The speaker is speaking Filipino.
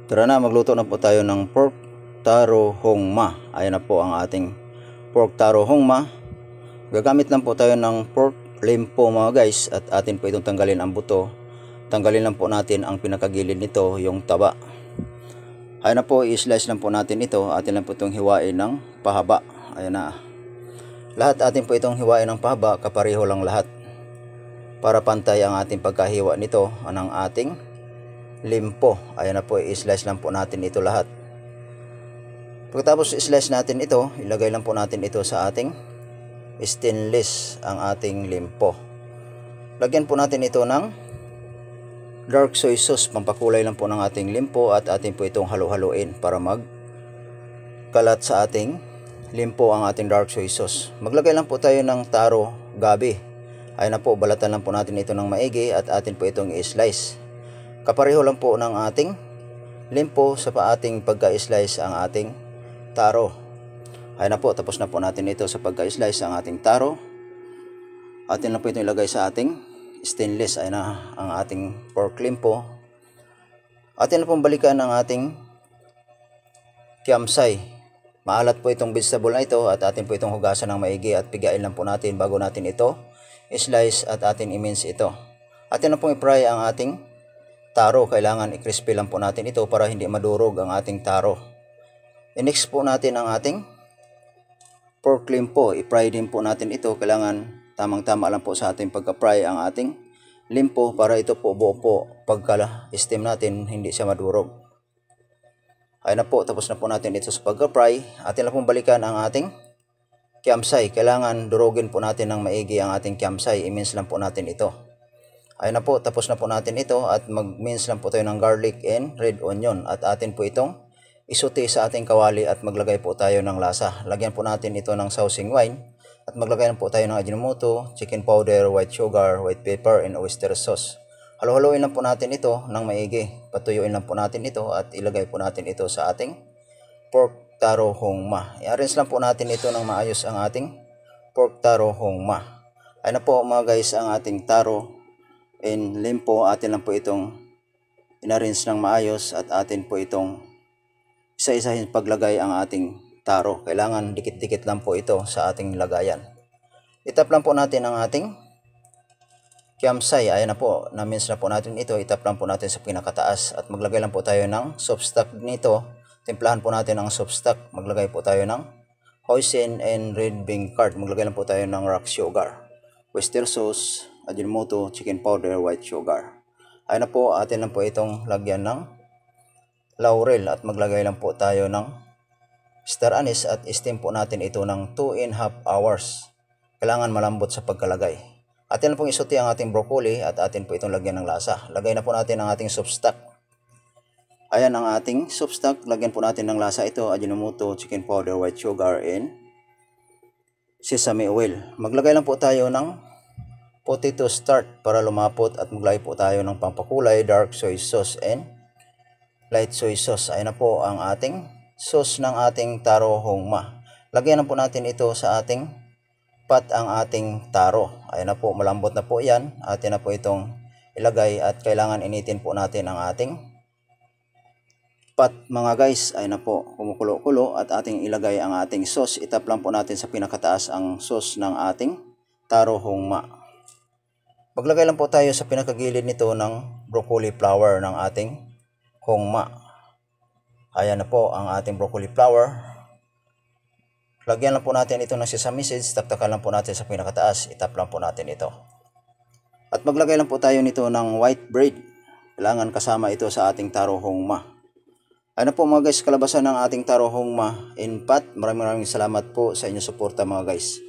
Tara na, magluto na po tayo ng pork taro hong ma. Ayan na po ang ating pork taro hong ma. Gagamit lang po tayo ng pork limpo mga guys, at atin po itong tanggalin ang buto. Tanggalin lang po natin ang pinakagilid nito, yung taba. Ayan na po, i-slice lang po natin ito. Atin lang po itong hiwain ng pahaba. Ayan na. Lahat atin po itong hiwain ng pahaba, kapareho lang lahat. Para pantay ang ating pagkahiwa nito ng ating limpo. Ayan na po, i-slice lang po natin ito lahat. Pagkatapos i-slice natin ito, ilagay lang po natin ito sa ating stainless, ang ating limpo. Lagyan po natin ito ng dark soy sauce, pampakulay lang po ng ating limpo, at atin po itong halo-haloin para magkalat sa ating limpo ang ating dark soy sauce. Maglagay lang po tayo ng taro gabi. Ayan na po, balatan lang po natin ito ng maigi at atin po itong i-slice. Kapareho lang po ng ating limpo sa ating pagka-slice ang ating taro. Ayan na po, tapos na po natin ito sa pagka-slice ang ating taro. Atin lang po itong ilagay sa ating stainless. Ayan na ang ating pork limpo. Atin na pong balikan ang ating kiamsay. Maalat po itong vegetable na ito at atin po itong hugasan ng maigi at pigain lang po natin bago natin ito slice at atin i-mince ito. Atin na pong i-fry ang ating taro. Kailangan i-crispy lang po natin ito para hindi madurog ang ating taro. I-next po natin ang ating pork limpo. I-fry din po natin ito. Kailangan tamang-tama lang po sa ating pagka-fry ang ating limpo para ito po buo po pagka-steam natin hindi siya madurog. Ayun na po, tapos na po natin ito sa pagka-fry. Atin lang pong balikan ang ating kiamsay. Kailangan durugin po natin ng maigi ang ating kiamsay. I-mince lang po natin ito. Ayun na po, tapos na po natin ito at mag-mince lang po tayo ng garlic and red onion at atin po itong isuti sa ating kawali at maglagay po tayo ng lasa. Lagyan po natin ito ng sausing wine at maglagay lang po tayo ng ajinomoto, chicken powder, white sugar, white pepper, and oyster sauce. Halo-haloin lang po natin ito ng maigi. Patuyuin lang po natin ito at ilagay po natin ito sa ating pork taro hong ma. I-arrange lang po natin ito ng maayos ang ating pork taro hong ma. Ayun na po mga guys ang ating taro and limpo. Atin lang po itong in-arrange ng maayos at atin po itong isa-isahin paglagay ang ating taro. Kailangan dikit-dikit lang po ito sa ating lagayan. Itap lang po natin ang ating kiamsay. Ayan na po, na-mince na po natin ito. Itap lang po natin sa pinakataas at maglagay lang po tayo ng soft stock nito. Timplahan po natin ang soft stock. Maglagay po tayo ng hoisin and red bean curd. Maglagay lang po tayo ng rock sugar, oyster sauce, ajinomoto, chicken powder, white sugar. Ayun na po, atin lang po itong lagyan ng laurel at maglagay lang po tayo ng star anise at steam po natin ito ng 2.5 hours. Kailangan malambot sa pagkalagay. Atin lang pong isuti ang ating broccoli at atin po itong lagyan ng lasa. Lagay na po natin ang ating soup stock. Ayan ang ating soup stock. Lagyan po natin ng lasa ito, ajinomoto, chicken powder, white sugar, and sesame oil. Maglagay lang po tayo ng potato starch para lumapot at maglagay po tayo ng pampakulay, dark soy sauce and light soy sauce. Ayan na po ang ating sauce ng ating taro hong ma. Lagyan na po natin ito sa ating pot ang ating taro. Ayan na po, malambot na po yan. Atin na po itong ilagay at kailangan initin po natin ang ating pot mga guys. Ayan na po, kumukulo-kulo at ating ilagay ang ating sauce. Itap lang po natin sa pinakataas ang sauce ng ating taro hong ma. Maglagay lang po tayo sa pinakagilid nito ng broccoli flower ng ating hong ma. Ayan na po ang ating broccoli flower. Lagyan lang po natin ito ng sesame seeds. Taktakan lang po natin sa pinakataas. Itap lang po natin ito. At maglagay lang po tayo nito ng white bread. Kailangan kasama ito sa ating taro hong ma. Ayan na po mga guys, kalabasan ng ating taro hong ma in pot. Maraming salamat po sa inyong suporta mga guys.